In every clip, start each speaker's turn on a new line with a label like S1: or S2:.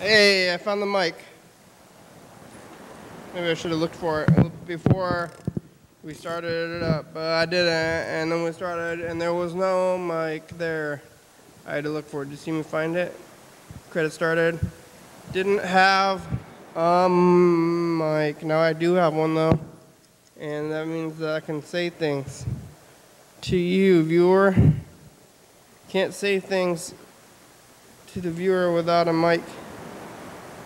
S1: Hey, I found the mic. Maybe I should have looked for it before we started it up, but I didn't, and then we started, and there was no mic there. I had to look for it. Did you see me find it? Credit started. Didn't have a mic. Now I do have one, though, and that means that I can say things to you, viewer. Can't say things to the viewer without a mic.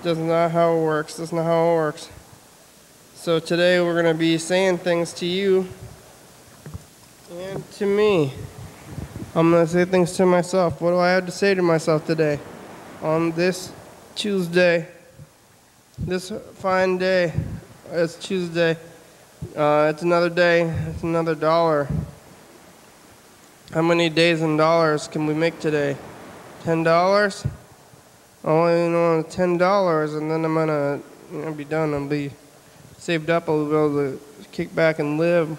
S1: That's not how it works. That's not how it works. So today we're going to be saying things to you and to me. I'm going to say things to myself. What do I have to say to myself today on this Tuesday? This fine day. It's Tuesday. It's another day. It's another dollar. How many days in dollars can we make today? $10? I only know $10, and then I'm gonna be done. I'll be saved up. I'll be able to kick back and live.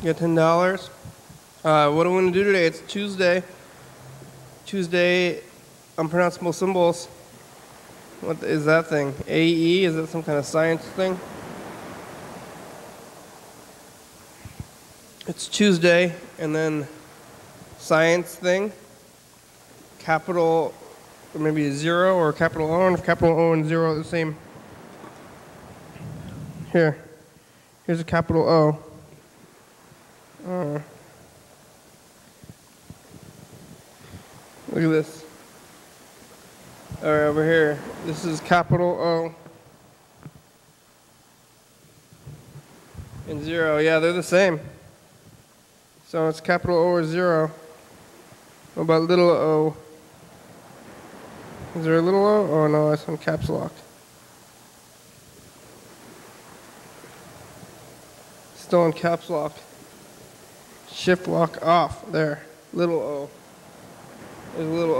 S1: Get $10. What am I gonna do today? It's Tuesday. Tuesday, unpronounceable symbols. What is that thing? AE? Is that some kind of science thing? It's Tuesday, and then science thing, capital, or maybe a 0 or capital O, and if capital O and 0 are the same. Here's a capital O. Look at this. All right, over here, this is capital O and 0. Yeah, they're the same. So it's capital O or 0. What about little o? Is there a little o? Oh no, that's on caps lock. Still on caps lock. Shift lock off. There. Little o. There's a little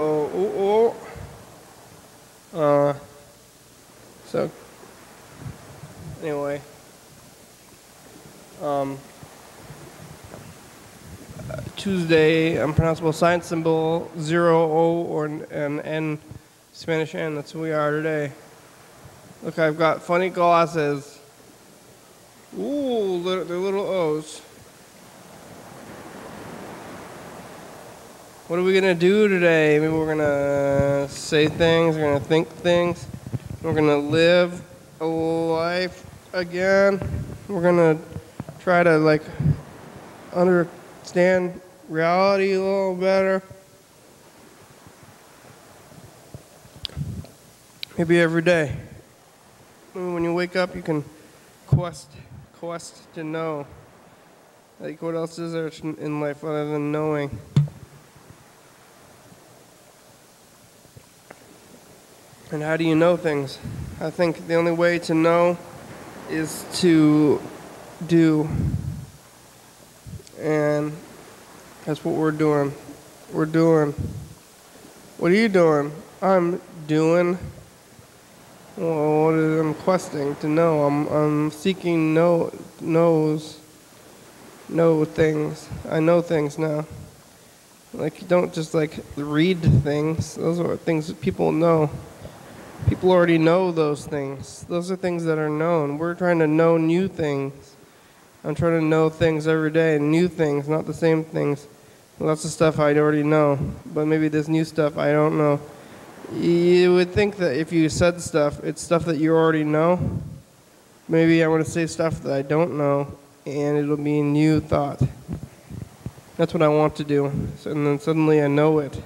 S1: o. So anyway. Tuesday, unpronounceable science symbol, 0, O, or an N, Spanish N. That's who we are today. Look, I've got funny glasses. Ooh, they're little O's. What are we going to do today? Maybe we're going to say things, we're going to think things, we're going to live a life again. We're going to try to, understand reality a little better. Maybe every day. Maybe when you wake up, you can quest to know. Like, what else is there in life other than knowing? And how do you know things? I think the only way to know is to do. And that's what we're doing. We're doing. What are you doing? I'm doing. Well, I'm questing to know. I'm seeking know things. I know things now. Like, you don't just read things. Those are things that people know. People already know those things. Those are things that are known. We're trying to know new things. I'm trying to know things every day, new things, not the same things. Lots of stuff I already know, but maybe this new stuff I don't know. You would think that if you said stuff, it's stuff that you already know. Maybe I want to say stuff that I don't know, and it'll be a new thought. That's what I want to do. So, and then suddenly I know it.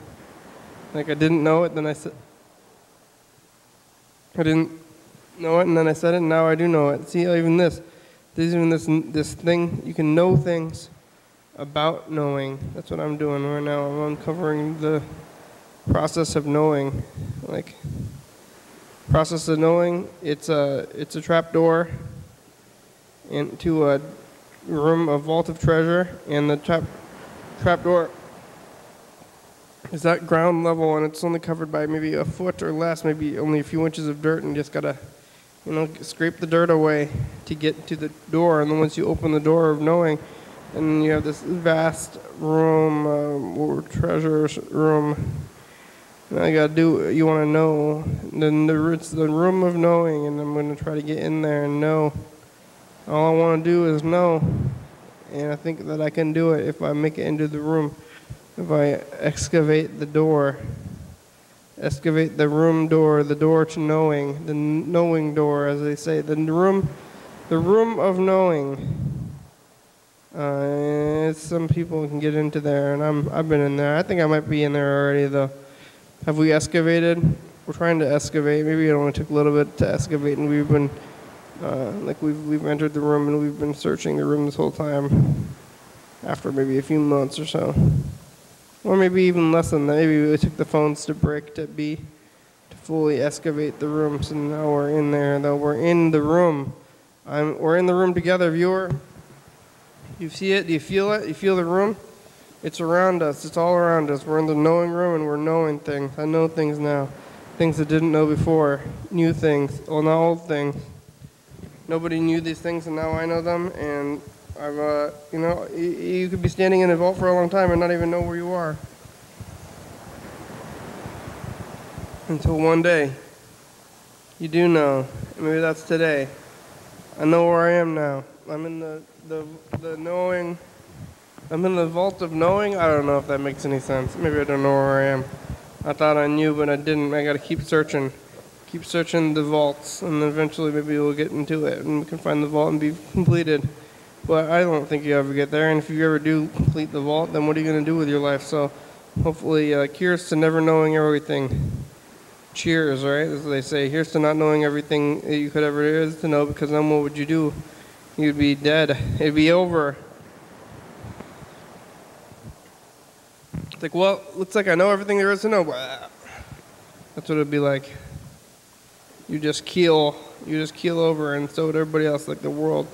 S1: Like I didn't know it, then I didn't know it, and then I said it, and now I do know it. See, even this. There's even this thing, you can know things about knowing. That's what I'm doing right now. I'm uncovering the process of knowing. Process of knowing, it's a trap door into a room, a vault of treasure, and the trap door is at ground level, and it's only covered by maybe a foot or less, maybe only a few inches of dirt, and you just gotta scrape the dirt away to get to the door. And then once you open the door of knowing, and you have this vast room, or treasure room. And you want to know. Then it's the room of knowing, and I'm going to try to get in there and know. All I want to do is know. And I think that I can do it if I make it into the room. If I excavate the door. Excavate the room door, the door to knowing, the knowing door, as they say. The room of knowing. Some people can get into there, and I've been in there. I think I might be in there already, though. Have we excavated? We're trying to excavate. Maybe it only took a little bit to excavate, and we've been we've entered the room and we've been searching the room this whole time. After maybe a few months or so, or maybe even less than that. Maybe we took the phones to break to fully excavate the room. So now we're in there. Though we're in the room. We're in the room together, viewer. You see it? Do you feel it? You feel the room? It's around us. It's all around us. We're in the knowing room, and we're knowing things. I know things now. Things I didn't know before. New things. Well, not old things. Nobody knew these things, and now I know them. And I've, you could be standing in a vault for a long time and not even know where you are. Until one day, you do know. Maybe that's today. I know where I am now. I'm in the knowing. I'm in the vault of knowing. I don't know if that makes any sense. Maybe I don't know where I am. I thought I knew, but I didn't. I gotta keep searching. Keep searching the vaults, and then eventually maybe we'll get into it, and we can find the vault and be completed. But I don't think you ever get there, and if you ever do complete the vault, then what are you gonna do with your life? So hopefully, here's to never knowing everything. Cheers, right? As they say, here's to not knowing everything that you could ever is to know, because then what would you do? You'd be dead. It'd be over. It's like, well, looks like I know everything there is to know. That's what it'd be like. You just keel over, and so would everybody else, like the world.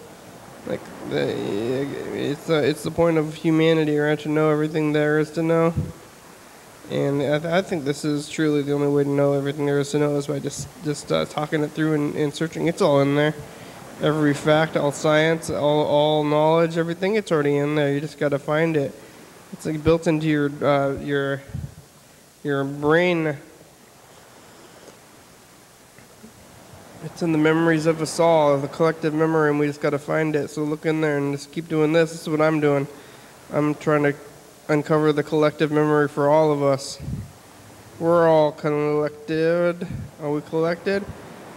S1: Like, it's the point of humanity, right? To know everything there is to know. And I think this is truly the only way to know everything there is to know, is by just talking it through and searching. It's all in there. Every fact, all science, all knowledge, everything, it's already in there. You just got to find it. It's like built into your brain. It's in the memories of us all, the collective memory, and we just got to find it. So look in there and just keep doing this. This is what I'm doing. I'm trying to uncover the collective memory for all of us. We're all collected. Are we collected?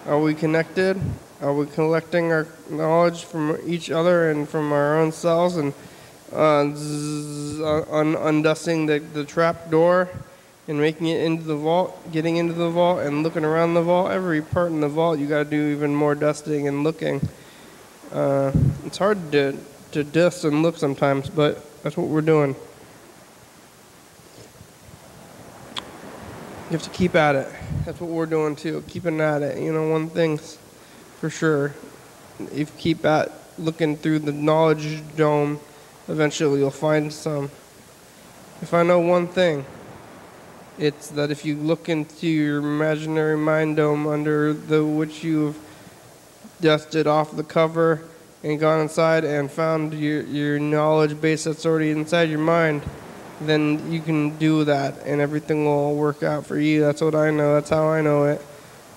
S1: Are we connected? Are we collecting our knowledge from each other and from our own selves, and undusting the trap door and making it into the vault, getting into the vault and looking around the vault? Every part in the vault, you got to do even more dusting and looking. It's hard to dust and look sometimes, but that's what we're doing. You have to keep at it. That's what we're doing too, keeping at it. One thing's for sure. If you keep at looking through the knowledge dome, eventually you'll find some. If I know one thing, it's that if you look into your imaginary mind dome under which you've dusted off the cover and gone inside and found your knowledge base that's already inside your mind, then you can do that and everything will work out for you. That's what I know. That's how I know it.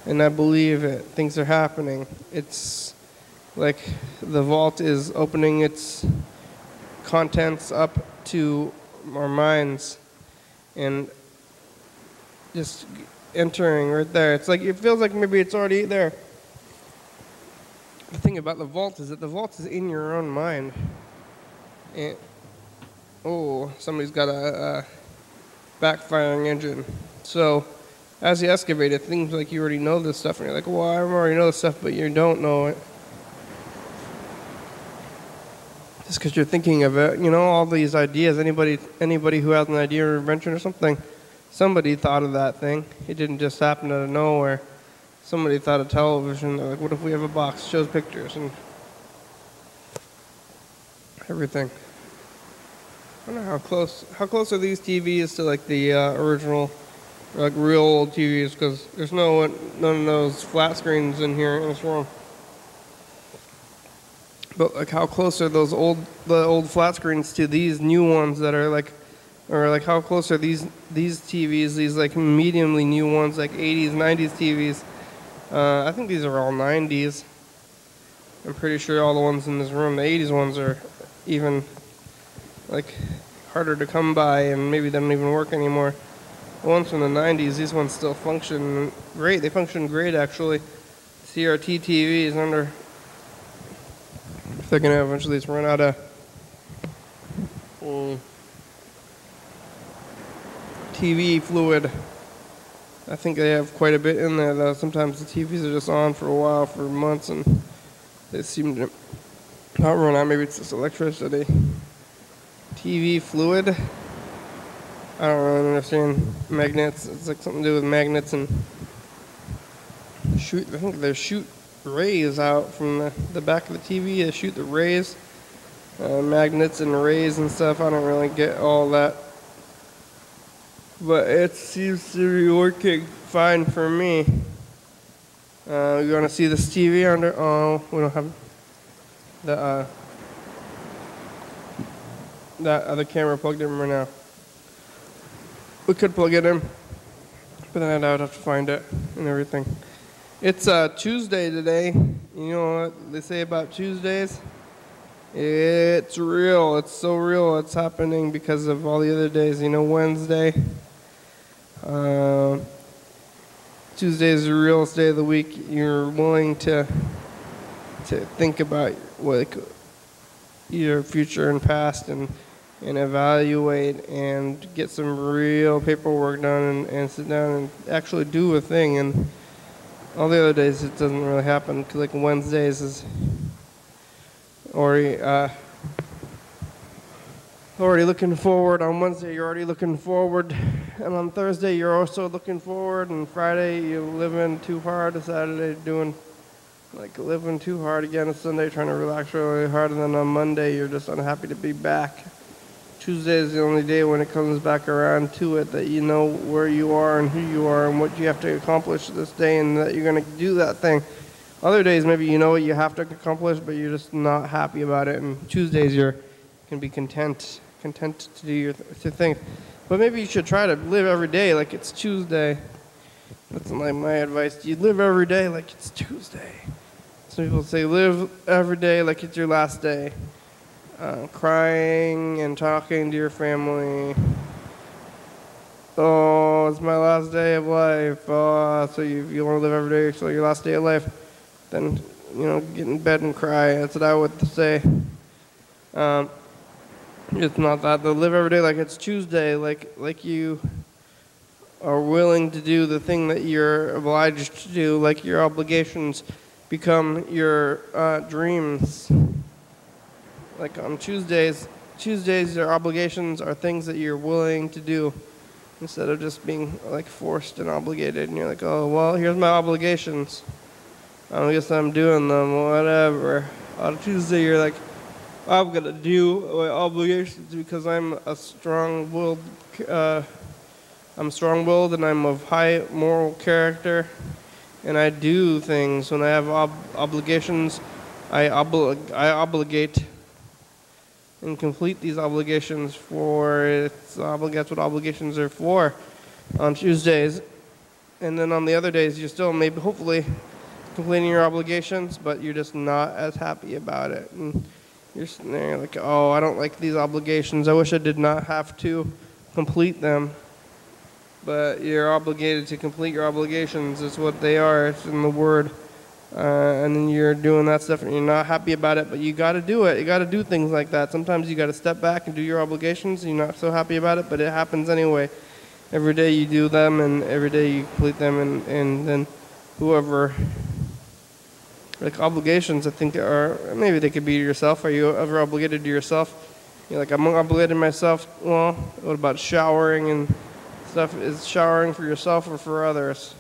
S1: And I believe it. Things are happening. It's like the vault is opening its contents up to our minds and just entering right there. It's like, it feels like maybe it's already there. The thing about the vault is that the vault is in your own mind. And, somebody's got a backfiring engine. So as you excavate it, things like you already know this stuff, and you're like, well, I already know this stuff, but you don't know it. Just because you're thinking of it, all these ideas. Anybody who has an idea or invention or something, somebody thought of that thing. It didn't just happen out of nowhere. Somebody thought of television. They're like, what if we have a box that shows pictures and everything? I don't know how close are these TVs to like the original, like real old TVs, because there's none of those flat screens in here in this room. But like, how close are the old flat screens to these new ones that are like, or like how close are these TVs, these like mediumly new ones, like 80s, 90s TVs? I think these are all 90s. I'm pretty sure all the ones in this room, the 80s ones are even like harder to come by, and maybe they don't even work anymore. The ones from the 90s, these ones still function great. They function great, actually. CRT TVs under. They're gonna eventually run out of TV fluid. I think they have quite a bit in there, though. Sometimes the TVs are just on for a while, for months, and they seem to not run out. Maybe it's just electricity. TV fluid? I don't really understand. Magnets. It's like something to do with magnets and shoot. I think they shoot rays out from the back of the TV. They shoot the rays, magnets and rays and stuff. I don't really get all that, but it seems to be working fine for me. You want to see this TV under? Oh, we don't have the that other camera plugged in right now. We could plug it in, but then I would have to find it and everything. It's Tuesday today. You know what they say about Tuesdays? It's real. It's so real. It's happening because of all the other days. You know, Wednesday. Tuesday is the realest day of the week. You're willing to think about like your future and past and evaluate and get some real paperwork done and sit down and actually do a thing. And all the other days it doesn't really happen. Like Wednesdays is already looking forward. On Wednesday you're already looking forward, and on Thursday you're also looking forward, and Friday you're living too hard, Saturday doing like living too hard again, Sunday trying to relax really hard, and then on Monday you're just unhappy to be back. Tuesday is the only day when it comes back around to it that you know where you are and who you are and what you have to accomplish this day, and that you're going to do that thing. Other days maybe you know what you have to accomplish, but you're just not happy about it, and Tuesdays you can be content to do to things. But maybe you should try to live every day like it's Tuesday. That's like my advice. You live every day like it's Tuesday. Some people say live every day like it's your last day. Crying and talking to your family. Oh, it's my last day of life. Oh, so you want to live every day till your last day of life, then get in bed and cry. That's what I would say. It's not that. They'll live every day like it's Tuesday, like you are willing to do the thing that you're obliged to do, like your obligations become your dreams. Like on Tuesdays your obligations are things that you're willing to do instead of just being like forced and obligated, and you're like, oh, well, here's my obligations. I guess I'm doing them, whatever. On Tuesday you're like, I'm gonna do my obligations because I'm strong-willed and I'm of high moral character, and I do things. When I have obligations, I obligate and complete these obligations that's what obligations are for on Tuesdays. And then on the other days, you're still maybe hopefully completing your obligations, but you're just not as happy about it. And you're sitting there like, oh, I don't like these obligations. I wish I did not have to complete them. But you're obligated to complete your obligations. It's what they are. It's in the word. And then you're doing that stuff and you're not happy about it, but you got to do it. You got to do things like that. Sometimes you got to step back and do your obligations, and you're not so happy about it, but it happens anyway. Every day you do them, and every day you complete them, and then whoever, like obligations, I think are, maybe they could be to yourself. Are you ever obligated to yourself? You're like, I'm obligated to myself. Well, what about showering and stuff? Is showering for yourself or for others?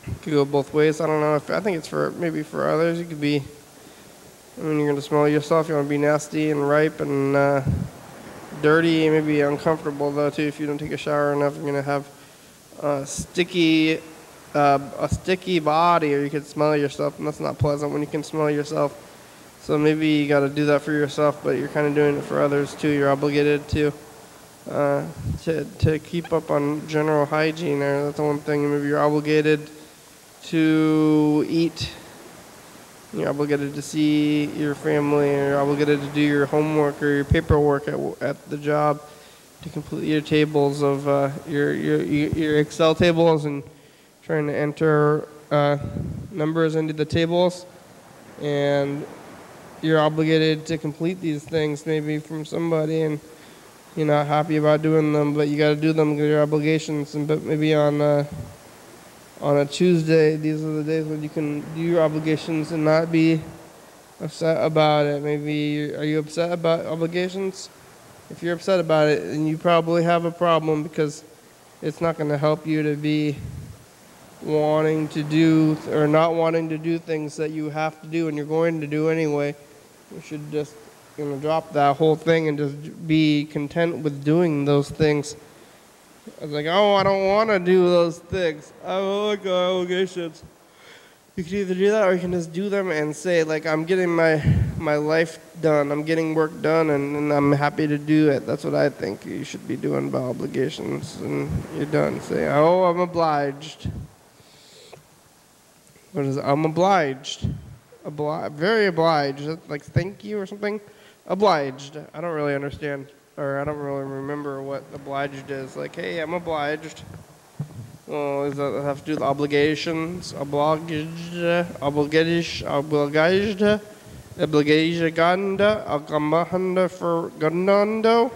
S1: It could go both ways. I don't know. I think it's maybe for others. You could be, you're going to smell yourself. You want to be nasty and ripe and dirty, maybe uncomfortable though too. If you don't take a shower enough, you're going to have a sticky body, or you could smell yourself, and that's not pleasant when you can smell yourself. So maybe you got to do that for yourself, but you're kind of doing it for others too. You're obligated to keep up on general hygiene. Or that's the one thing. Maybe you're obligated to eat. You're obligated to see your family, and you're obligated to do your homework or your paperwork at the job, to complete your tables of your Excel tables and trying to enter numbers into the tables. And you're obligated to complete these things maybe from somebody, and you're not happy about doing them, but you got to do them because your obligations. And but maybe on a Tuesday, these are the days when you can do your obligations and not be upset about it. Maybe are you upset about obligations? If you're upset about it, then you probably have a problem, because it's not going to help you to be wanting to do or not wanting to do things that you have to do and you're going to do anyway. You should just drop that whole thing and just be content with doing those things. I was like, oh, I don't want to do those things. I don't like obligations. You can either do that, or you can just do them and say, like, I'm getting my life done. I'm getting work done, and I'm happy to do it. That's what I think you should be doing about obligations. And you're done. Say, oh, I'm obliged. What is it? I'm obliged. Very obliged. Like, thank you or something? Obliged. I don't really understand, or I don't really remember what obliged is. Like, hey, I'm obliged. Well, does that have to do with obligations? Obligaganda, agamahanda for gandando,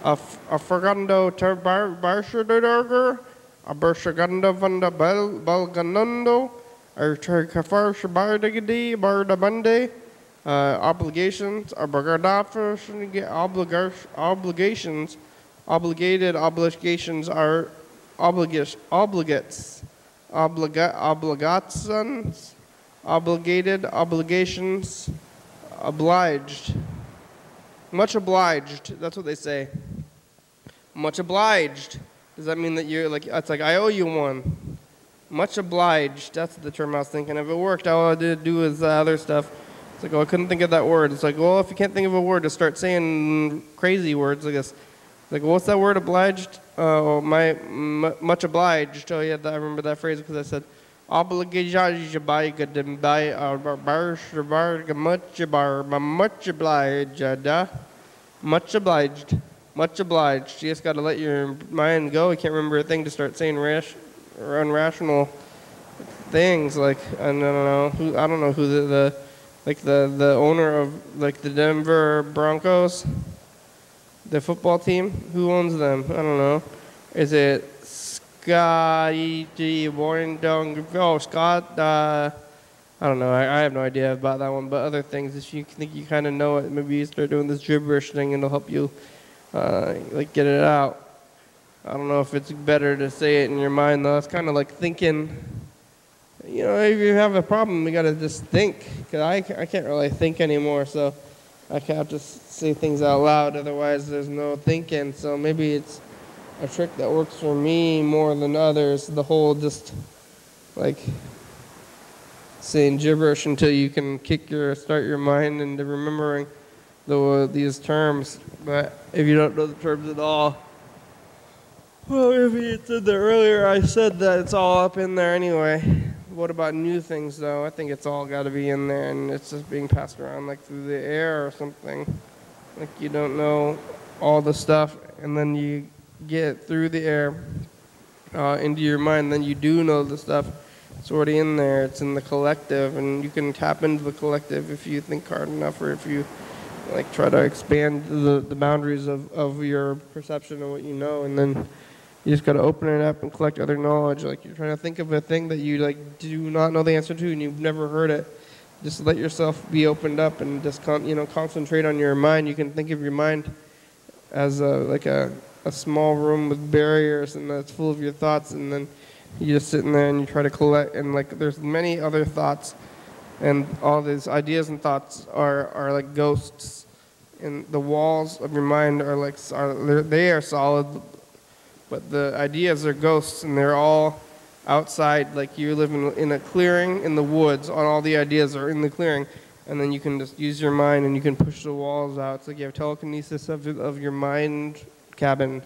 S1: a fergando terbarshadurger, a bershaganda vanda balganando, a terkafar shabardigadi, bardabande, obligations, a bargadafers, obligations, obligated obligations are obligates, obligations, obligated, obligations, obliged. Much obliged, that's what they say. Much obliged. Does that mean that you're like, it's like, I owe you one. Much obliged, that's the term I was thinking. If it worked, all I did do was other stuff. It's like, oh, I couldn't think of that word. It's like, well, if you can't think of a word, just start saying crazy words, I guess. Like, what's that word, obliged? Oh, much obliged. Oh, yeah, I remember that phrase because I said, much obliged. Much obliged. You just got to let your mind go. You can't remember a thing to start saying irrational things. Like, I don't know who the owner of, like, the Denver Broncos, the football team, who owns them? I don't know. Is it Scotty Warrington? Oh, Scott. I don't know. I have no idea about that one. But other things, if you think you kind of know it, maybe you start doing this gibberish thing, and it'll help you, like, get it out. I don't know if it's better to say it in your mind, though. It's kind of like thinking. You know, if you have a problem, you got to just think. Because I can't really think anymore, so I have to say things out loud. Otherwise, there's no thinking. So maybe it's a trick that works for me more than others. The whole just, like, saying gibberish until you can start your mind into remembering these terms. But if you don't know the terms at all, well, maybe it's in there earlier. I said that it's all up in there anyway. What about new things, though? I think it's all got to be in there, and it's just being passed around, like, through the air or something. Like, you don't know all the stuff, and then you get through the air into your mind, then you do know the stuff. It's already in there. It's in the collective, and you can tap into the collective if you think hard enough, or if you, like, try to expand the boundaries of your perception of what you know, and then you just got to open it up and collect other knowledge. Like, you're trying to think of a thing that you, like, do not know the answer to, and you've never heard it. Just let yourself be opened up and just concentrate on your mind. You can think of your mind as like a small room with barriers, and that's full of your thoughts, and then you just sit in there and you try to collect. And, like, there's many other thoughts, and all these ideas and thoughts are like ghosts. And the walls of your mind are like they are solid. But the ideas are ghosts, and they're all outside. Like, you live in a clearing in the woods, and all the ideas are in the clearing. and then you can just use your mind and you can push the walls out. It's like you have telekinesis of your mind cabin.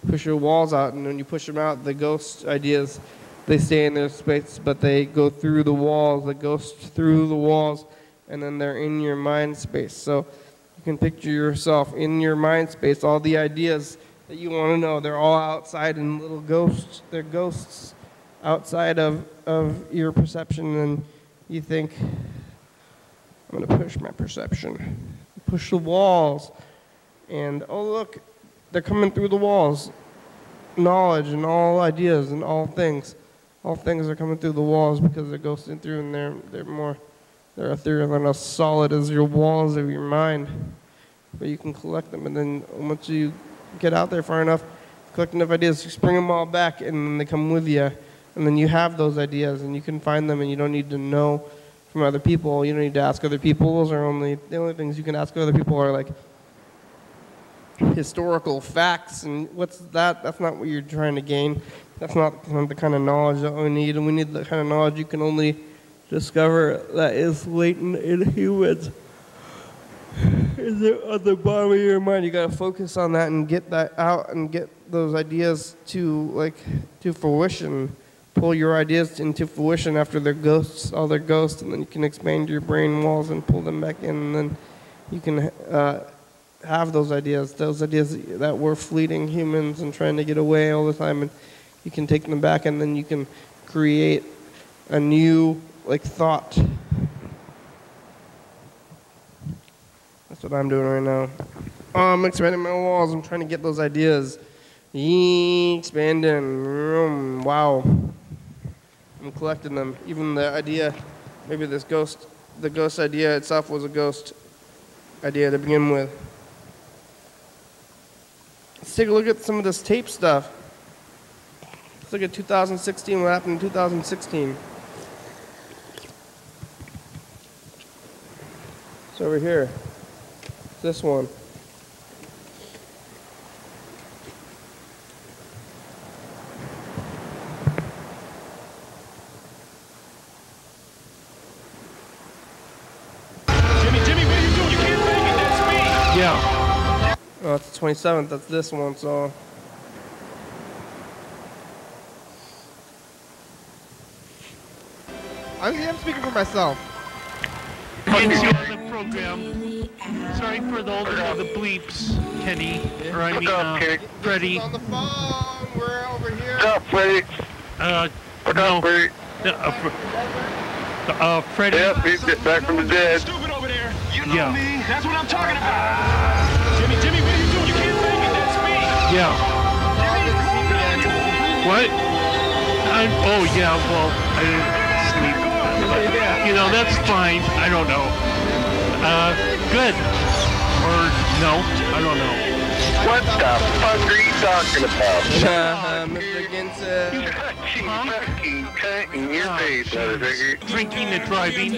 S1: Push your walls out, and when you push them out, the ghost ideas, they stay in their space, but they go through the walls, the ghosts through the walls, and then they're in your mind space. So you can picture yourself in your mind space, all the ideas that you want to know, they're all outside in little ghosts. They're ghosts outside of your perception, and you think, I'm going to push my perception. Push the walls, and oh look, they're coming through the walls. Knowledge and all ideas and all things. All things are coming through the walls because they're ghosting through, and they're ethereal and as solid as your walls of your mind. But you can collect them, and then once you get out there far enough, collect enough ideas, you bring them all back, and then they come with you. And then you have those ideas, and you can find them, and you don't need to know from other people. You don't need to ask other people. Those are the only things you can ask other people are like historical facts, and what's that? That's not what you're trying to gain. That's not the kind of knowledge that we need, and we need the kind of knowledge you can only discover that is latent in humans. Is it on the bottom of your mind? You gotta focus on that and get that out and get those ideas to fruition. Pull your ideas into fruition after they're ghosts, all they're ghosts, and then you can expand your brain walls and pull them back in, and then you can have those ideas that were fleeting humans and trying to get away all the time, and you can take them back, and then you can create a new thought. That's what I'm doing right now. Oh, I'm expanding my walls. I'm trying to get those ideas. Expanding. Wow. I'm collecting them. Even the idea, maybe the ghost idea itself was a ghost idea to begin with. Let's take a look at some of this tape stuff. Let's look at 2016, what happened in 2016. It's over here. It's this one.
S2: Jimmy, what are you doing? You can't make it, that's me!
S1: Yeah. Oh, it's the 27th, that's this one, so. I'm speaking for myself.
S3: It's you on the program. Sorry for all the bleeps, Kenny. Or I mean, Freddie.
S1: On the phone, we're over here.
S4: What's up, Freddie? What's up, Freddie?
S3: Freddie.
S4: Yep, he's back from the dead.
S2: Stupid over there. You know me. That's what I'm talking about. Jimmy, what are you doing? You can't make it. That's me.
S3: Yeah. What? Oh, yeah, well, I didn't sleep. But, that's fine. I don't know. Good. Or no, I don't know.
S4: What the fuck are you talking about?
S1: Mr. Ginson.
S4: You fucking cunt in your face, motherfucker.
S3: Drinking and driving.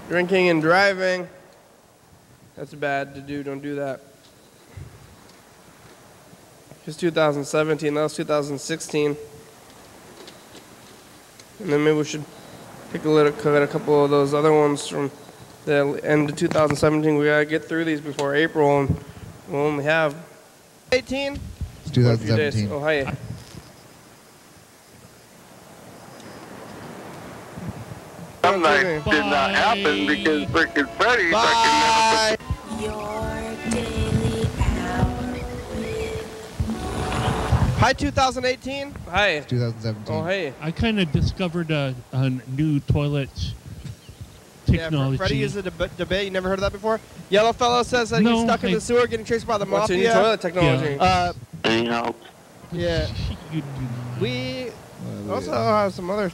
S1: Drinking and driving. That's bad to do. Don't do that. It's 2017. That was 2016. And then maybe we should take a look at a couple of those other ones from the end of 2017. We gotta get through these before April, and we'll only have 18.
S5: It's 2017.
S1: Oh, hi.
S4: Some nights did not happen because freaking Freddie fucking never.
S6: Your daily hour with
S1: Hi, 2018. Hi.
S5: It's 2017.
S1: Oh, hey.
S3: I kind of discovered a new toilet technology.
S1: Yeah, Freddie used a debate. You never heard of that before? Yellow fellow says that he's stuck in the sewer getting chased by the mafia.
S7: What's your new toilet technology?
S1: Yeah. We also have some other.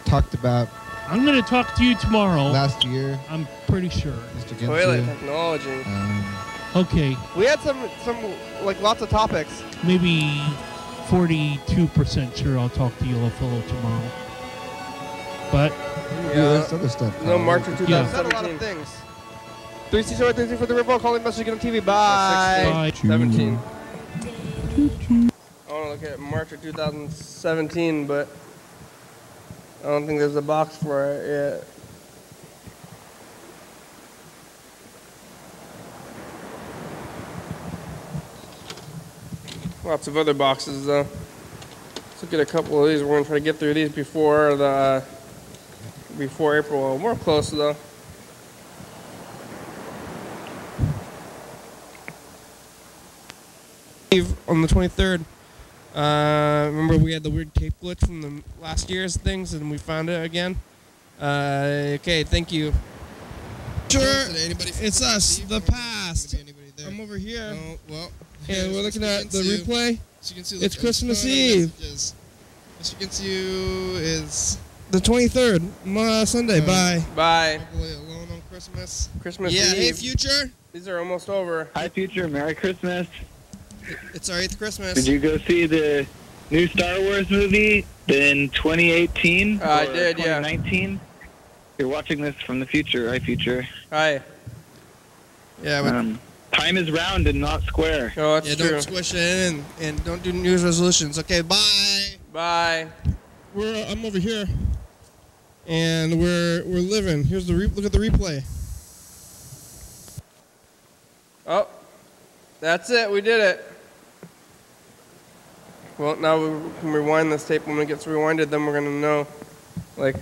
S5: Talked about
S3: I'm going to talk to you tomorrow.
S5: last year,
S3: I'm pretty sure.
S5: Mr. Ginsu.
S7: Toilet technology.
S3: Okay,
S1: We had some lots of topics.
S3: maybe 42% sure I'll talk to Yellow Fellow tomorrow. But
S5: there's other stuff.
S7: No, March of
S1: We said a lot of
S7: 2017.
S1: things. 3 for the report. Calling message. Get on TV. Bye.
S3: bye.
S7: 17. I want to look at March of 2017, but I don't think there's a box for it yet.
S1: Lots of other boxes though. Let's look at a couple of these. We're gonna try to get through these before April. We're close though. On the 23rd. Remember we had the weird tape glitch from the last year's things, and we found it again. Okay, thank you. Sure, it's us, the past. I'm over here.
S5: Oh, well.
S1: And we're looking at the
S5: see,
S1: replay.
S5: as you can see,
S1: It's Christmas Eve.
S5: As you can see, is
S1: The 23rd, Sunday. Bye. Bye.
S5: probably alone on Christmas.
S1: Christmas
S5: Yeah, hey,
S1: Eve.
S5: future.
S1: These are almost over.
S8: Hi, Future. Merry Christmas.
S5: It's our 8th Christmas.
S8: Did you go see the new Star Wars movie in 2018?
S1: I
S8: or
S1: did, yeah.
S8: 2019? You're watching this from the future. Hi, Future.
S1: Hi.
S5: Yeah, but
S8: Time is round and not square.
S1: Oh, that's true.
S5: don't squish it in and don't do New Year's resolutions. Okay, bye.
S1: Bye.
S5: I'm over here, and we're living. Here's the look at the replay.
S1: Oh, that's it. We did it. Well, now we can rewind this tape. When it gets rewinded, then we're gonna know, like,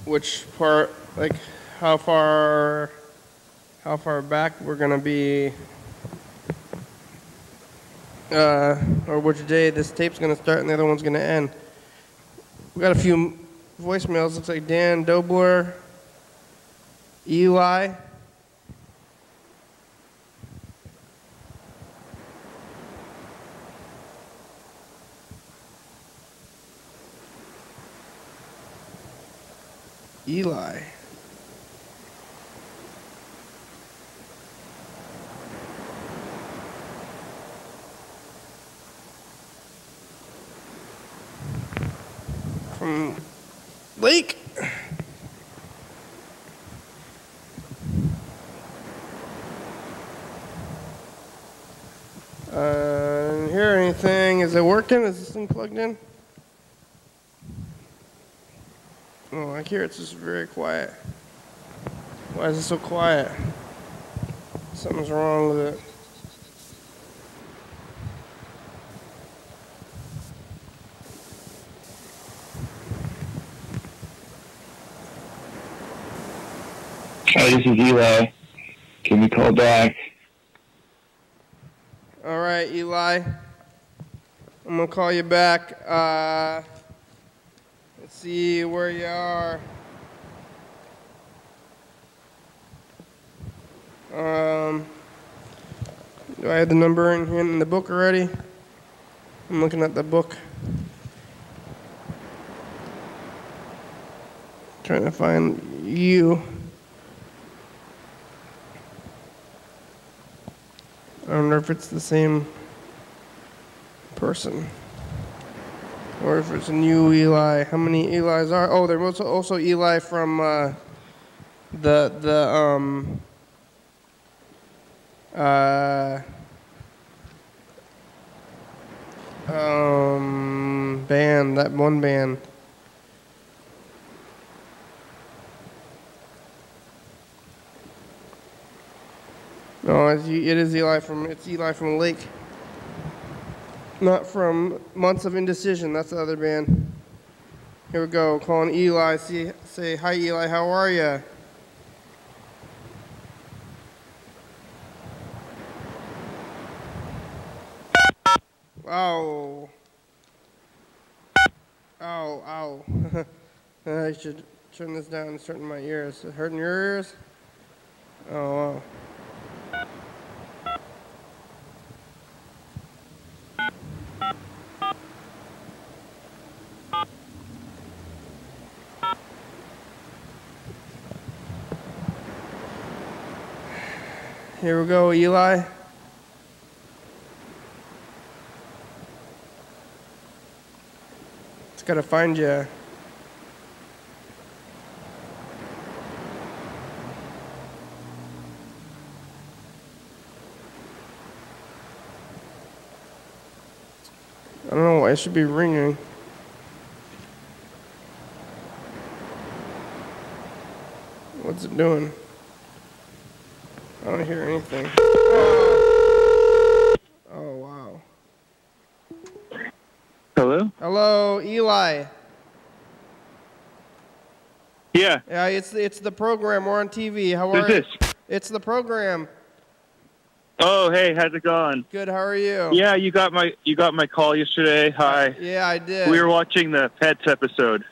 S1: which part, like, how far back we're gonna be, or which day this tape's gonna start and the other one's gonna end. We got a few voicemails. Looks like Dan Dobler, Eli. Eli. From Lake. Didn't hear anything. Is it working? Is this thing plugged in? Oh, I hear it's just very quiet. Why is it so quiet? Something's wrong with it.
S4: Hi, this is Eli. Can you call back?
S1: All right, Eli. I'm gonna call you back. Let's see where you are. Do I have the number in here in the book already? I'm looking at the book. Trying to find you. I wonder if it's the same person. Or if it's a new Eli. How many Elis are? Oh, there was also Eli from band, that one band. No, it is Eli from Lake. Not from Months of Indecision. That's the other band. Here we go. Calling Eli. Say hi, Eli. How are you? Ow. Ow, ow. I should turn this down. It's hurting my ears. Is it hurting your ears? Oh, wow. Here we go, Eli. It's gotta find you. I don't know why it should be ringing. What's it doing? I don't hear anything. Oh, wow.
S8: Hello?
S1: Hello, Eli.
S8: Yeah.
S1: Yeah, it's the program. We're on TV. How are
S8: Who's
S1: you?
S8: this?
S1: It's the program.
S8: Oh, hey, how's it going?
S1: Good. How are you?
S8: Yeah, you got my call yesterday. Hi.
S1: Yeah, I did.
S8: We were watching the Pets episode.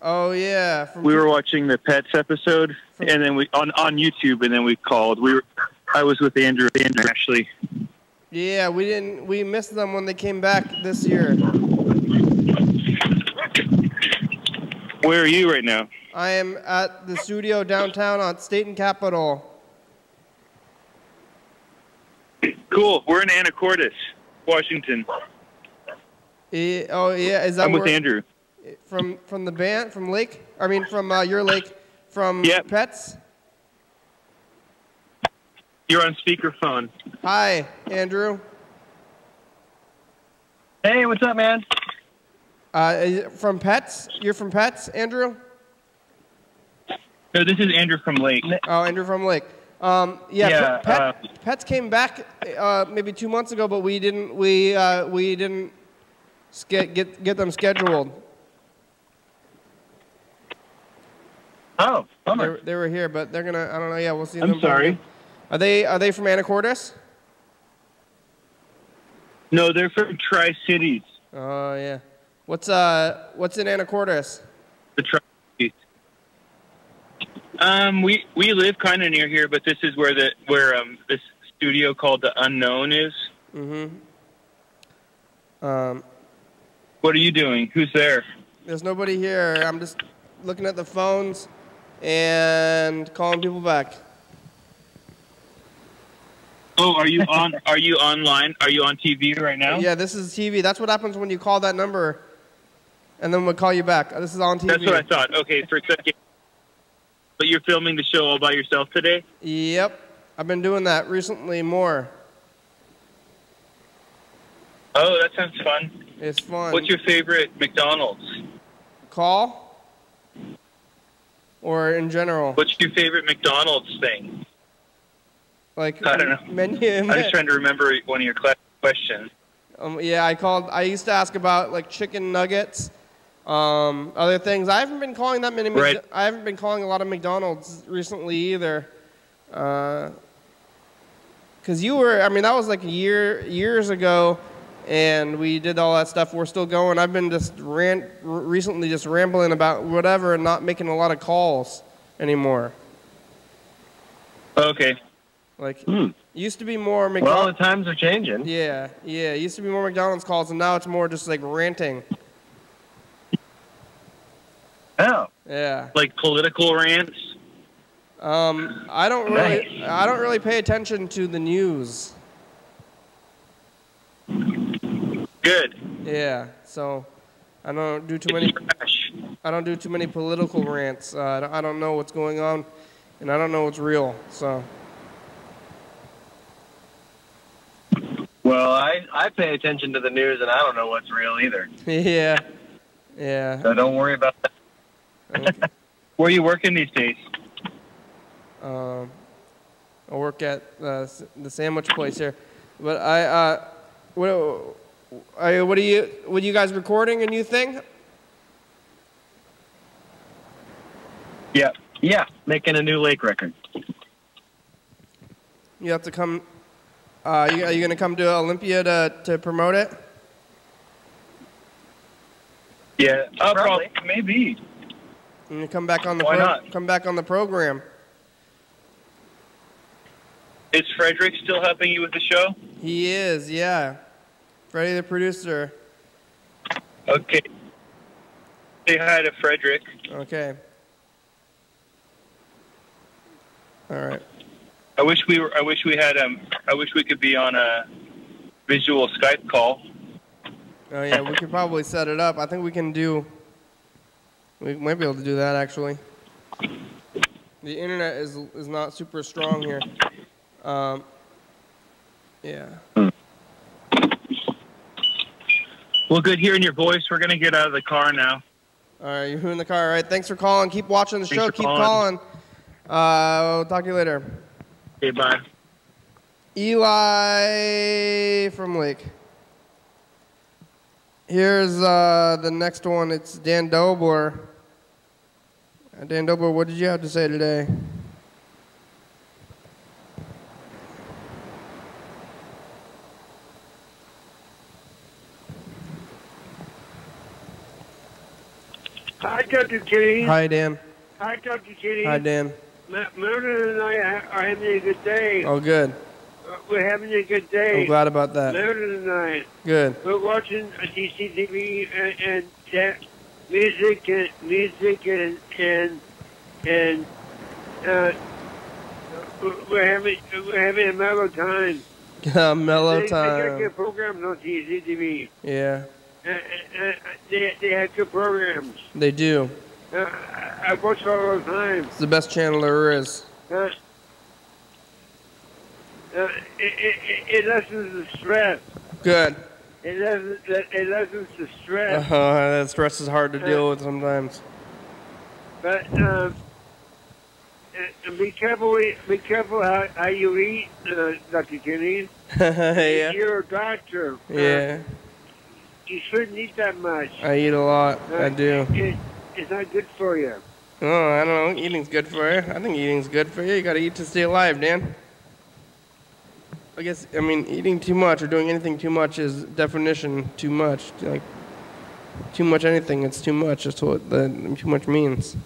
S1: Oh yeah.
S8: We were watching the Pets episode, and then we on YouTube, and then we called. I was with Andrew actually.
S1: Yeah, we missed them when they came back this year.
S8: Where are you right now?
S1: I am at the studio downtown on State and Capitol.
S8: Cool. We're in Anacortes, Washington.
S1: Oh yeah, is that
S8: I'm with
S1: where-
S8: Andrew.
S1: From the band, from Lake? I mean, from your Lake, from
S8: Yep.
S1: Pets?
S8: You're on speakerphone.
S1: Hi, Andrew.
S8: Hey, what's up, man?
S1: From Pets? You're from Pets, Andrew?
S8: No, this is Andrew from Lake.
S1: Oh, Andrew from Lake. Pets came back maybe 2 months ago, but we didn't get them scheduled.
S8: Oh, bummer.
S1: They were here, but they're gonna. I don't know. Yeah, we'll see them.
S8: I'm sorry.
S1: Are they from Anacortes?
S8: No, they're from Tri-Cities.
S1: Oh yeah. What's in Anacortes?
S8: The Tri-Cities. We live kind of near here, but this is where this studio called The Unknown is.
S1: Mm-hmm.
S8: What are you doing? Who's there?
S1: There's nobody here. I'm just looking at the phones and calling people back.
S8: Oh, are you on? Are you online? Are you on TV right now?
S1: Yeah, this is TV. That's what happens when you call that number, and then we'll call you back. This is on TV.
S8: That's what I thought. Okay, for a second. But you're filming the show all by yourself today?
S1: Yep. I've been doing that recently more.
S8: Oh, that sounds fun.
S1: It's fun.
S8: What's your favorite McDonald's?
S1: Call? Or in general?
S8: What's your favorite McDonald's thing?
S1: Like
S8: I don't know.
S1: Menu.
S8: I'm just trying to remember one of your questions.
S1: Yeah, I used to ask about like chicken nuggets, other things. I haven't been calling that many.
S8: Right.
S1: I haven't been calling a lot of McDonald's recently either. Because you were, I mean, that was like years ago, and we did all that stuff. We're still going. I've been just recently just rambling about whatever and not making a lot of calls anymore.
S8: Okay.
S1: Like, used to be more McDonald's.
S8: Well, the times are changing.
S1: Yeah. It used to be more McDonald's calls, and now it's more just like ranting.
S8: Oh.
S1: Yeah.
S8: Like political rants?
S1: I don't really pay attention to the news.
S8: Good.
S1: Yeah. So I don't do too many. I don't do too many political rants. I don't know what's going on, and I don't know what's real. So.
S9: Well, I pay attention to the news, and I don't know what's real either.
S1: Yeah.
S9: So don't worry about that.
S1: Okay.
S8: Where are you working these days?
S1: I work at the sandwich place here, but what are you guys recording a new thing?
S9: Yeah, making a new Lake record.
S1: You have to come. Are you going to come to Olympia to promote it?
S8: Yeah.
S9: Probably.
S8: Maybe.
S1: And you come back on the
S8: Why not?
S1: Come back on the program.
S8: Is Frederick still helping you with the show?
S1: He is, yeah. Freddie, the producer.
S8: Okay. Say hi to Frederick.
S1: Okay. All right.
S8: I wish we could be on a visual Skype call.
S1: Oh yeah, we could probably set it up. I think we can do. We might be able to do that actually. The internet is not super strong here. Yeah.
S8: Well, good hearing your voice. We're gonna get out of the car now.
S1: All right, you're in the car. All right, thanks for calling. Keep watching the
S8: Thanks
S1: show.
S8: for
S1: Keep
S8: calling.
S1: calling. We'll talk to you later.
S8: Okay, bye.
S1: Eli from Lake. Here's the next one. It's Dan Dobler. Dan Dobler, what did you have to say today?
S10: Hi, Dr. Kitty.
S1: Hi, Dan.
S10: Hi, Dr. Kitty.
S1: Hi, Dan.
S10: Meredith and I are having a good day.
S1: Oh, good.
S10: We're having a good day.
S1: I'm glad about that.
S10: Meredith and I.
S1: Good.
S10: We're watching a TCTV and music and we're having a mellow time.
S1: Mellow
S10: They
S1: time.
S10: got good programs on TCTV.
S1: Yeah.
S10: They have good programs.
S1: They do.
S10: I watch it all the time.
S1: It's the best channel there is.
S10: It lessens the stress.
S1: Good.
S10: It lessens the stress.
S1: That stress is hard to deal with sometimes.
S10: But be careful how you eat, Dr. Kenny.
S1: Yeah.
S10: You're a doctor.
S1: Yeah.
S10: You shouldn't eat that much.
S1: I eat a lot. I do.
S10: It's not good for you.
S1: Oh, I don't know. Eating's good for you. I think eating's good for you. You gotta eat to stay alive, Dan. I mean, eating too much or doing anything too much is definition too much. Like, too much anything, it's too much. That's what too much means.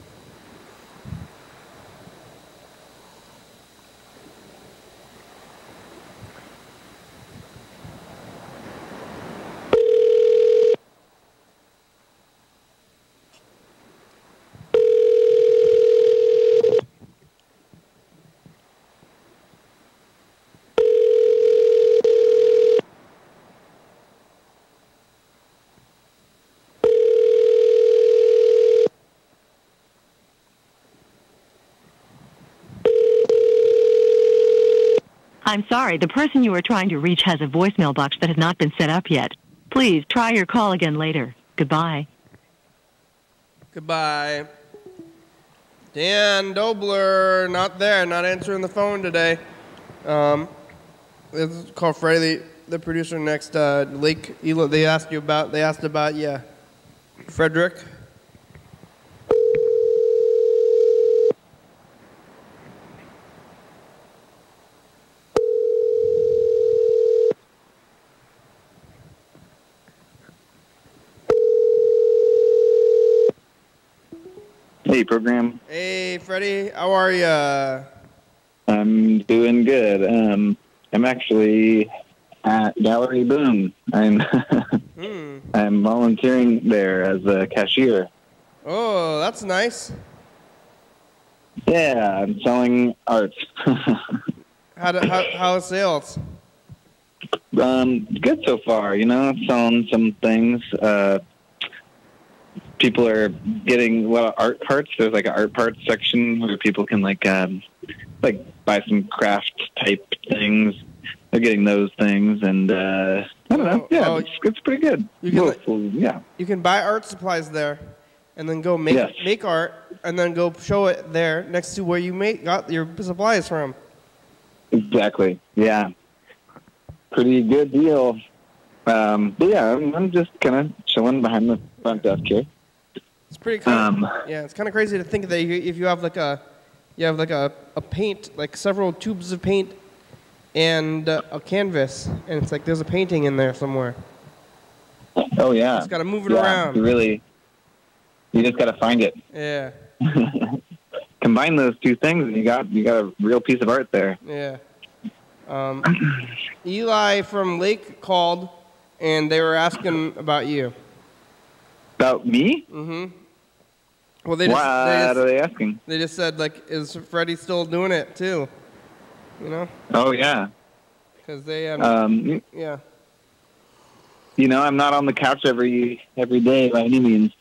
S11: I'm sorry, the person you are trying to reach has a voicemail box that has not been set up yet. Please try your call again later. Goodbye.
S1: Goodbye. Dan Dobler, not there, not answering the phone today. Let's call Freddie, the producer next. Lake, they asked about you. Frederick.
S12: Hey, program.
S1: Hey, Freddie, how are ya?
S12: I'm doing good. I'm actually at Gallery Boom. I'm I'm volunteering there as a cashier.
S1: Oh, that's nice.
S12: Yeah, I'm selling art.
S1: How are sales?
S12: Good so far. You know, selling some things. People are getting a lot of art parts. There's like an art parts section where people can like buy some craft type things. They're getting those things, and I don't know. Yeah, it's pretty good.
S1: You can buy art supplies there, and then go make art, and then go show it there next to where you got your supplies from.
S12: Exactly. Yeah. Pretty good deal. But yeah, I'm just kind of chilling behind the front desk here.
S1: It's pretty kind of, yeah, it's kind of crazy to think that if you have like a paint, like several tubes of paint and a canvas, and it's like there's a painting in there somewhere.
S12: Oh yeah.
S1: Just got to move it around.
S12: You just got to find it.
S1: Yeah.
S12: Combine those two things, and you got a real piece of art there.
S1: Yeah. Eli from Lake called, and they were asking about you.
S12: About me?
S1: Mm-hmm. Well,
S12: what are they asking?
S1: They just said, like, is Freddie still doing it too? You know?
S12: Oh yeah.
S1: Because they yeah.
S12: You know, I'm not on the couch every day by any means,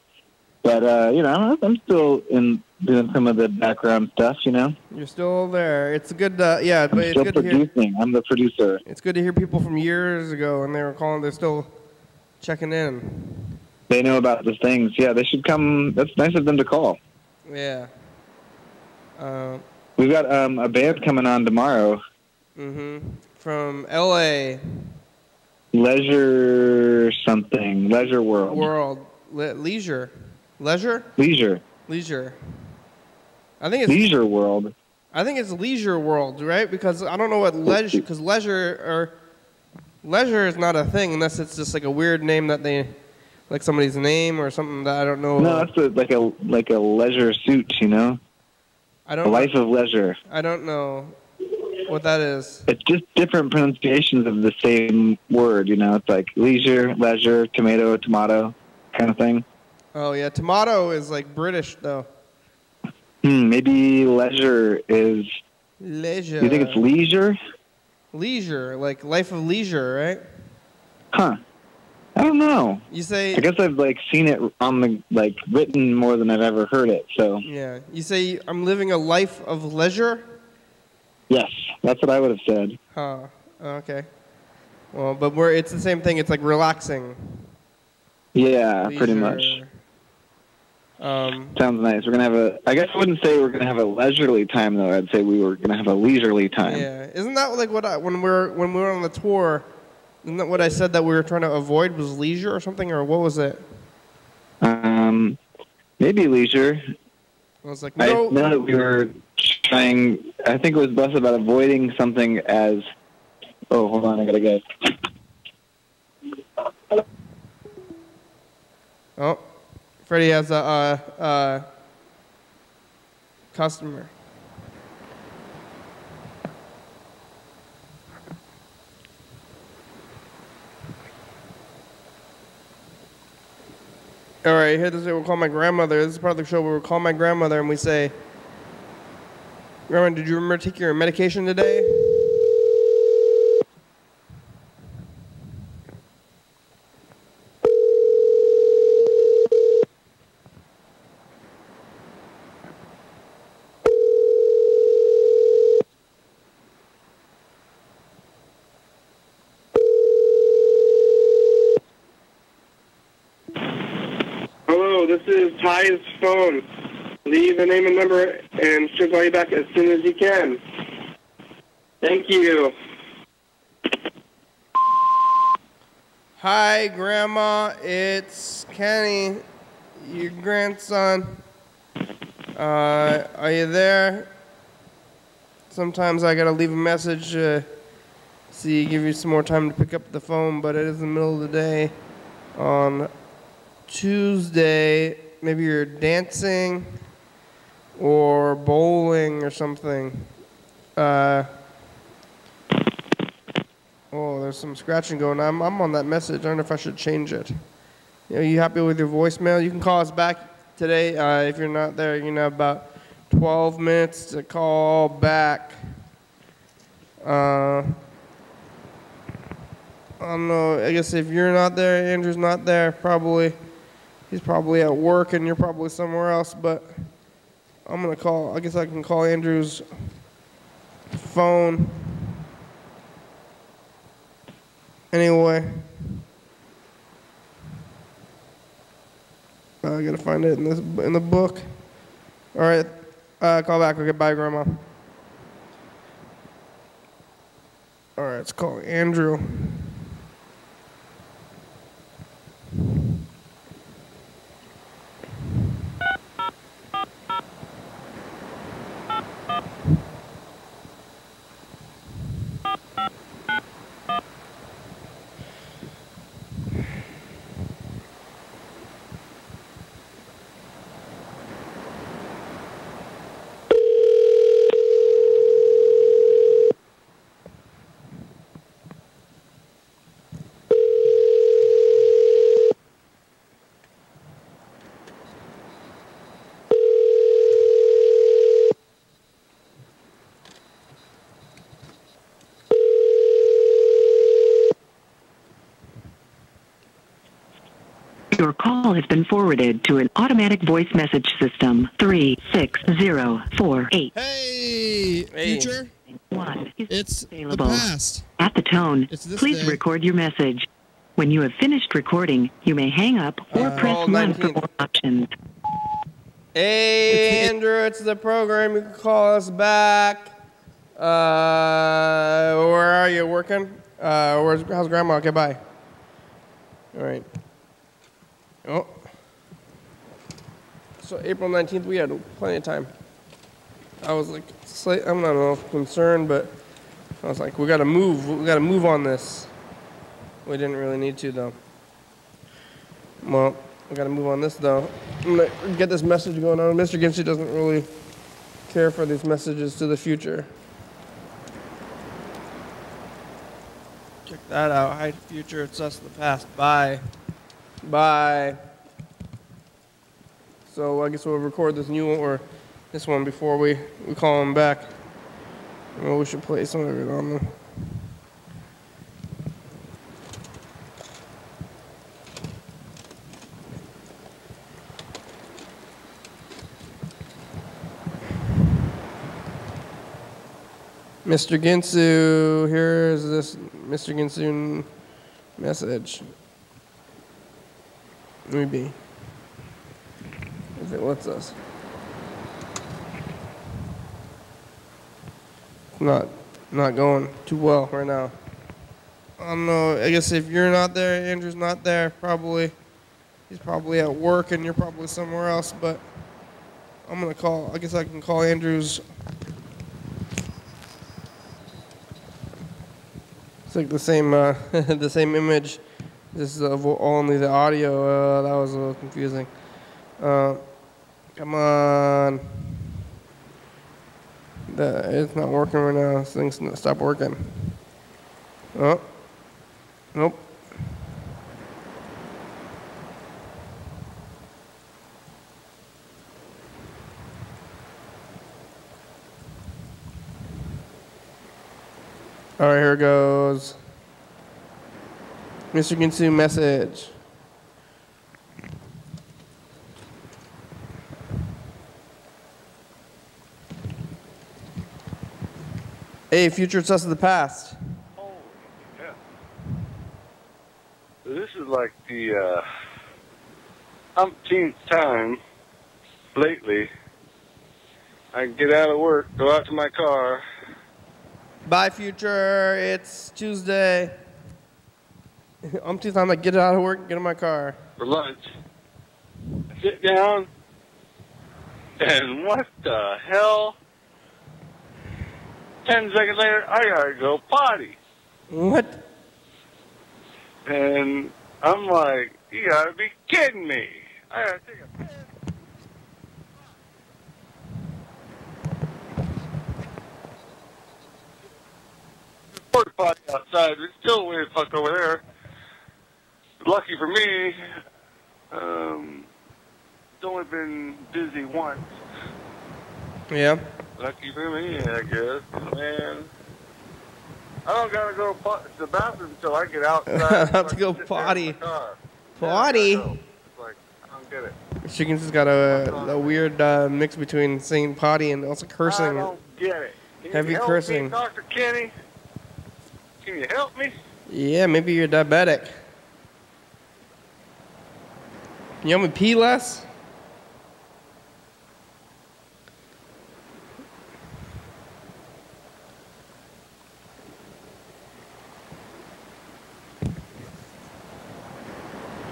S12: but you know, I'm still doing some of the background stuff. You know.
S1: You're still there. It's good. Yeah, but it's good
S12: producing.
S1: to hear.
S12: I'm the producer.
S1: It's good to hear people from years ago, and they were calling. They're still checking in.
S12: They know about the things. Yeah, they should come. That's nice of them to call.
S1: Yeah.
S12: We've got a band coming on tomorrow.
S1: Mm-hmm. From L.A.
S12: Leisure something. Leisure World.
S1: Leisure. Leisure?
S12: Leisure.
S1: Leisure. I think it's
S12: Leisure World.
S1: I think it's Leisure World, right? Because I don't know what leisure, because leisure is not a thing unless it's just like a weird name that they, like somebody's name or something that I don't know.
S12: No, that's like a leisure suit, you know?
S1: I don't
S12: A life of leisure.
S1: I don't know what that is.
S12: It's just different pronunciations of the same word, you know? It's like leisure, leisure, tomato, tomato kind of thing.
S1: Oh, yeah. Tomato is like British, though.
S12: Maybe leisure is...
S1: Leisure.
S12: You think it's leisure?
S1: Leisure, like life of leisure, right?
S12: Huh. I don't know.
S1: You say...
S12: I guess I've, like, seen it on the, like, written more than I've ever heard it, so...
S1: Yeah. You say, I'm living a life of leisure?
S12: Yes, that's what I would have said.
S1: Huh. Okay. Well, but it's the same thing. It's like relaxing.
S12: Yeah,
S1: Leisure.
S12: pretty much. Sounds nice. We're going to have I guess I wouldn't say we're going to have a leisurely time, though. I'd say we were going to have a leisurely time.
S1: Yeah. Isn't that like when we were on the tour, isn't that what I said that we were trying to avoid was leisure or something, or what was it?
S12: Maybe leisure.
S1: I was like,
S12: no. I know that we were trying, I think it was less about avoiding something as, oh, hold on, I got to go.
S1: Oh, Freddie has a customer. All right, here this is we'll call my grandmother. This is part of the show where we'll call my grandmother and we say, Grandma, did you remember to take your medication today?
S13: Hello, this is Ty's phone. Leave a name and number, and she'll call you back as soon as you can. Thank you.
S1: Hi, Grandma. It's Kenny, your grandson. Are you there? Sometimes I gotta leave a message, see, give you some more time to pick up the phone, but it is the middle of the day on Tuesday. Maybe you're dancing or bowling or something. Oh, there's some scratching going on. I'm on that message. I don't know if I should change it. Are you happy with your voicemail? You can call us back today. If you're not there, you have about 12 minutes to call back. I don't know. I guess if you're not there, Andrew's not there, probably. He's probably at work and you're probably somewhere else, but I'm going to call. I guess I can call Andrew's phone. Anyway. I got to find it in the book. All right. Call back. Okay, bye, Grandma. All right, let's call Andrew.
S11: Your call has been forwarded to an automatic voice message system. 36048.
S5: Hey, future. It's
S11: available.
S5: the past.
S11: At the tone,
S5: It's this
S11: please
S5: day.
S11: record your message. When you have finished recording, you may hang up or press 1 for more options.
S1: Hey, Andrew, it's the program. You can call us back. Where are you working? How's Grandma? Okay, bye. All right. Oh. So April 19th, we had plenty of time. I was like, I'm not concerned, but I was like, we gotta move. We gotta move on this. We didn't really need to, though. Well, we gotta move on this, though. I'm gonna get this message going on. Mr. Ginsey doesn't really care for these messages to the future. Check that out. Hi, future. It's us, the past. Bye. Bye. So I guess we'll record this new one, or this one before we call him back. Well, we should play some of it on them. Mr. Ginsu, here's this Mr. Ginsu message. Maybe. If it lets us. Not going too well right now. I don't know. I guess if you're not there, Andrew's not there, probably. He's probably at work and you're probably somewhere else, but I'm gonna call. I guess I can call Andrew's. It's like the same the same image. This is only the audio. That was a little confusing. Come on. It's not working right now. This thing's stop working. Oh. Nope. All right, here goes. Mr. Ginsu message. Hey, future, it's us of the past.
S14: Oh, yeah. So this is like the umpteenth time lately. I get out of work, go out to my car.
S1: Bye, future. It's Tuesday. Umpteenth time, I get out of work, get in my car.
S14: For lunch. I sit down, and what the hell? 10 seconds later, I gotta go potty.
S1: What?
S14: And I'm like, you gotta be kidding me. I gotta take a piss. Porta potty outside, it's still weird fuck over there. Lucky for me, it's only been busy once.
S1: Yeah.
S14: Lucky for me, I guess. Man, I don't gotta go to the bathroom until I get outside.
S1: I have to go potty. Potty?
S14: It's like, I don't get it.
S1: Chicken's has got a weird mix between saying potty and also cursing.
S14: I don't get it. Can
S1: Heavy
S14: you help
S1: cursing.
S14: me, Dr. Kenny? Can you help me?
S1: Yeah, maybe you're diabetic. Can you help me pee less?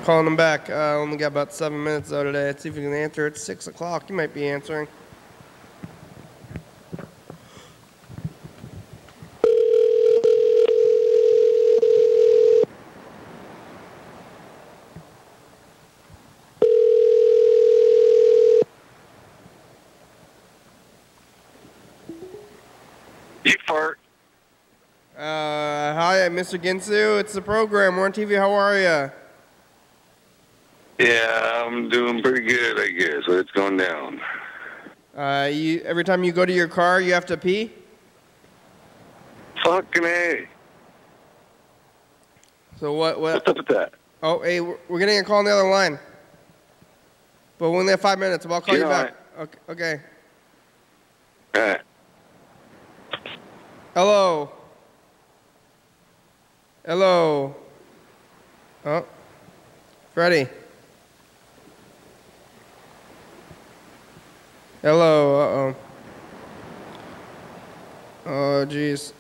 S1: Calling him back. Only got about 7 minutes though today. Let's see if we can answer. It's 6 o'clock. You might be answering.
S14: You fart.
S1: Hi, Mr. Ginsu. It's the program. We're on TV. How are you?
S14: Yeah, I'm doing pretty good, I guess. But it's going down.
S1: Every time you go to your car, you have to pee?
S14: Fucking A.
S1: So what?
S14: What's up with that?
S1: Oh, hey, we're getting a call on the other line. But we only have 5 minutes, so I'll call you back. Okay.
S14: All right.
S1: Hello. Hello. Oh. Freddie. Hello. Uh-oh. Oh, jeez.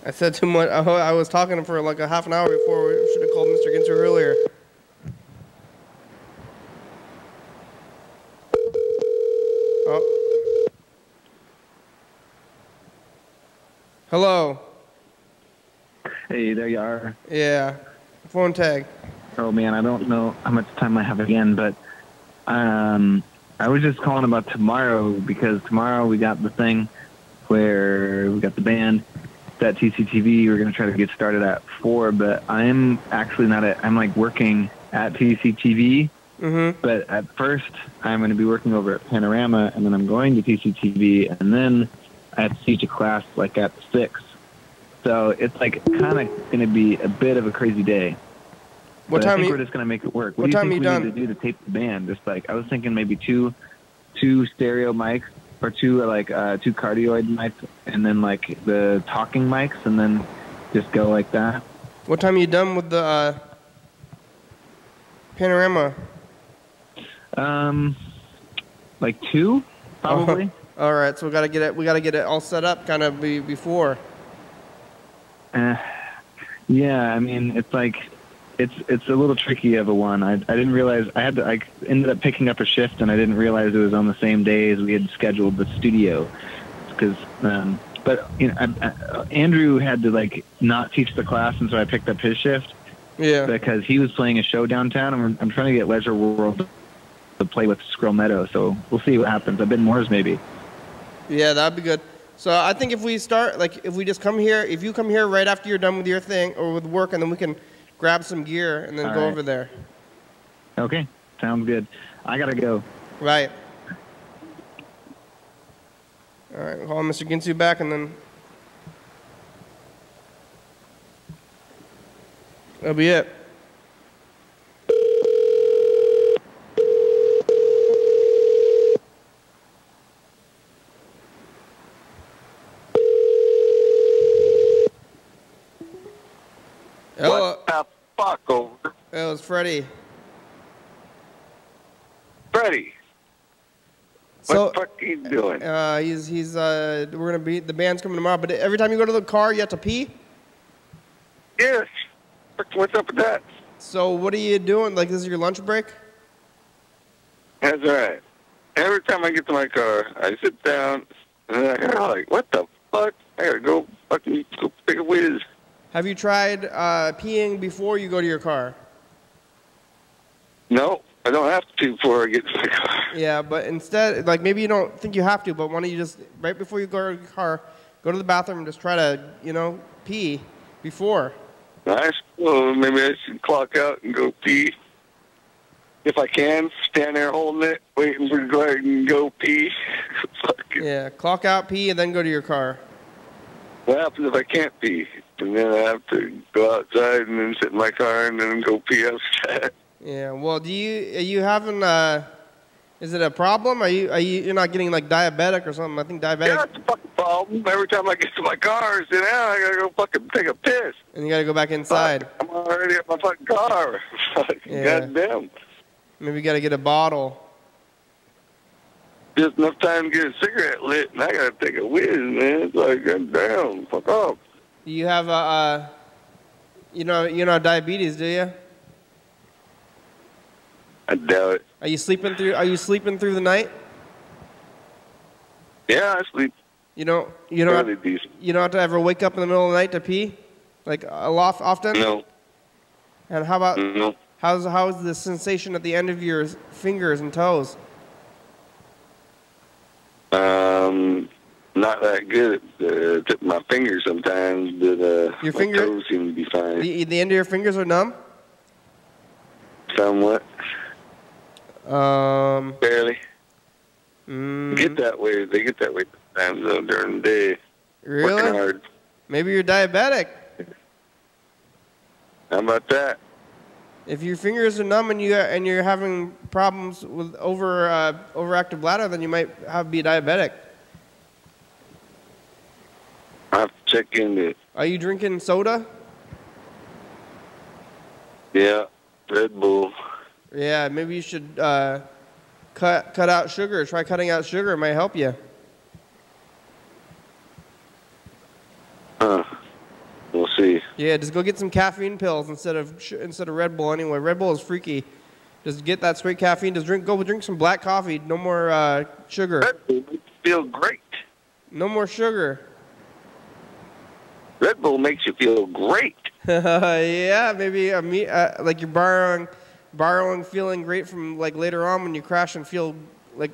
S1: I said too much. I was talking for like a half an hour before. We should have called Mr. Ginter earlier. Oh. Hello.
S12: Hey, there you are.
S1: Yeah. Phone tag.
S12: Oh man, I don't know how much time I have again, but I was just calling about tomorrow because tomorrow we got the thing where we got the band. That TCTV, we're going to try to get started at 4, but I'm actually not I'm like working at TCTV, but at first I'm going to be working over at Panorama, and then I'm going to TCTV, and then I have to teach a class like at 6. So it's like kind of going to be a bit of a crazy day.
S1: What
S12: but
S1: time
S12: I think we're just going to make it work. What do you think we need to do to tape the band? Just like, I was thinking maybe two stereo mics, or two cardioid mics, and then like the talking mics, and then just go like that.
S1: What time are you done with the Panorama?
S12: Like 2, probably.
S1: All right, so we gotta get it all set up kind of before.
S12: Yeah, I mean it's like it's a little tricky of a one. I didn't realize I ended up picking up a shift, and I didn't realize it was on the same day as we had scheduled the studio. Because, but you know, Andrew had to like not teach the class, and so I picked up his shift.
S1: Yeah.
S12: Because he was playing a show downtown, and I'm trying to get Leisure World to play with Squirrel Meadow. So we'll see what happens. I've been Moore's maybe.
S1: Yeah, that'd be good. So I think if we start, like, if we just come here, if you come here right after you're done with your thing or with work, and then we can grab some gear and then
S12: All
S1: go
S12: right.
S1: over there.
S12: Okay, sounds good. I gotta go.
S1: Right. All right, call Mr. Ginsu back, and then that'll be it. Hello.
S4: What the fuck over?
S1: It was Freddie.
S4: Freddie. What the fuck are you doing?
S1: We're gonna be, the band's coming tomorrow, but every time you go to the car, you have to pee?
S4: Yes. What's up with that?
S1: So what are you doing? Like, this is your lunch break?
S4: That's right. Every time I get to my car, I sit down, and I'm like, what the fuck? I gotta go fucking go take a whiz.
S1: Have you tried peeing before you go to your car?
S4: No, I don't have to before I get to my car.
S1: Yeah, but instead, like, maybe you don't think you have to, but why don't you just, right before you go to your car, go to the bathroom and just try to, you know, pee before.
S4: Nice. Well, maybe I should clock out and go pee. If I can, stand there holding it, waiting for it to go ahead and go pee.
S1: Yeah, clock out, pee, and then go to your car.
S4: What happens if I can't pee? And then I have to go outside and then sit in my car and then go pee outside.
S1: Yeah, well, are you having, is it a problem? You're not getting, like, diabetic or something? I think diabetic.
S4: Yeah, that's a fucking problem. Every time I get to my car, I sit down, I gotta go fucking take a piss.
S1: And you gotta go back inside.
S4: I'm already at my fucking car.
S1: Yeah.
S4: Goddamn.
S1: Maybe you gotta get a bottle.
S4: Just enough time to get a cigarette lit, and I gotta take a whiz, man. It's like, goddamn, fuck off.
S1: Do you have you know diabetes, do you?
S4: I doubt it.
S1: Are you sleeping through the night?
S4: Yeah, I sleep.
S1: You don't
S4: Fairly decent.
S1: you don't have to ever wake up in the middle of the night to pee, like a lot often.
S4: No.
S1: And how about
S4: No.
S1: how's the sensation at the end of your fingers and toes?
S4: Not that good. Tip my fingers sometimes, but
S1: Your
S4: my
S1: finger-
S4: toes seem to be fine.
S1: The end of your fingers are numb.
S4: Somewhat. Barely.
S1: Get
S4: that way. They get that way sometimes though during the day.
S1: Really?
S4: Working hard.
S1: Maybe you're diabetic.
S4: How about that?
S1: If your fingers are numb and you're having problems with overactive bladder, then you might be diabetic.
S4: I have to check into it.
S1: Are you drinking soda?
S4: Yeah, Red Bull.
S1: Yeah, maybe you should cut out sugar. Try cutting out sugar. It might help you.
S4: Huh.
S1: Yeah, just go get some caffeine pills instead of Red Bull. Anyway, Red Bull is freaky. Just get that straight caffeine. Just go drink some black coffee. No more sugar.
S4: Red Bull makes you feel great.
S1: No more sugar.
S4: Red Bull makes you feel great.
S1: Yeah, maybe like you're borrowing feeling great from like later on when you crash and feel like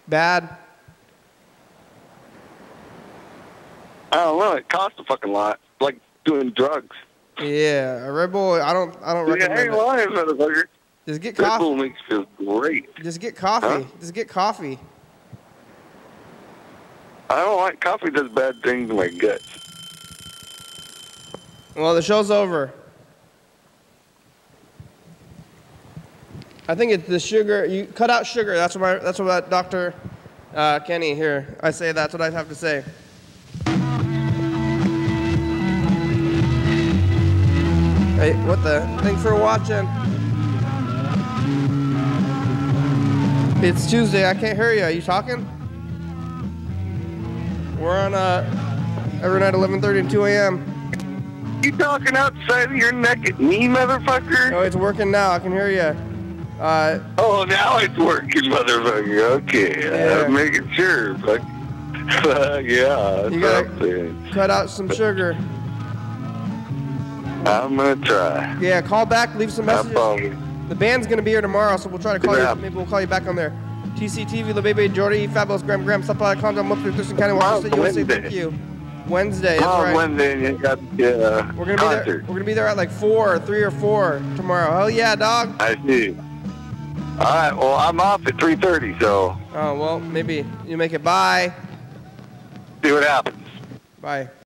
S1: bad.
S4: I don't know. It costs a fucking lot. Like doing drugs.
S1: Yeah, a Red Bull. I don't recommend
S4: I ain't
S1: it.
S4: lying, motherfucker.
S1: Just get
S4: Red
S1: coffee.
S4: Bull makes you feel great.
S1: Just get coffee.
S4: Huh?
S1: Just get coffee.
S4: I don't like coffee. Does bad things to my guts.
S1: Well, the show's over. I think it's the sugar. You cut out sugar. That's what Dr. Kenny here. I say that's what I have to say. Hey, what the? Thanks for watching. It's Tuesday. I can't hear you. Are you talking? We're on every night 11:30 and 2 a.m.
S4: You talking outside of your neck at me, motherfucker?
S1: Oh, it's working now. I can hear you.
S4: Oh, now it's working, motherfucker. Okay,
S1: Yeah.
S4: I'm making sure. Fuck. Yeah.
S1: You gotta cut out some sugar.
S4: I'm gonna try.
S1: Yeah, call back, leave some
S4: I
S1: messages.
S4: promise.
S1: The band's gonna be here tomorrow, so we'll try to call
S4: Yeah.
S1: you. Maybe we'll call you back on there. TCTV, La Baby, Jordy, Fabulous, Graham, Supply, Conjo, Mustard, Thurston County, Washington. You want to say thank you. Wednesday, that's right.
S4: Wednesday, you got
S1: We're gonna be there. We're gonna be there at like 3 or 4 tomorrow. Hell yeah, dog.
S4: I see. All right. Well, I'm off at 3:30, so.
S1: Oh well, maybe you make it. Bye.
S4: See what happens.
S1: Bye.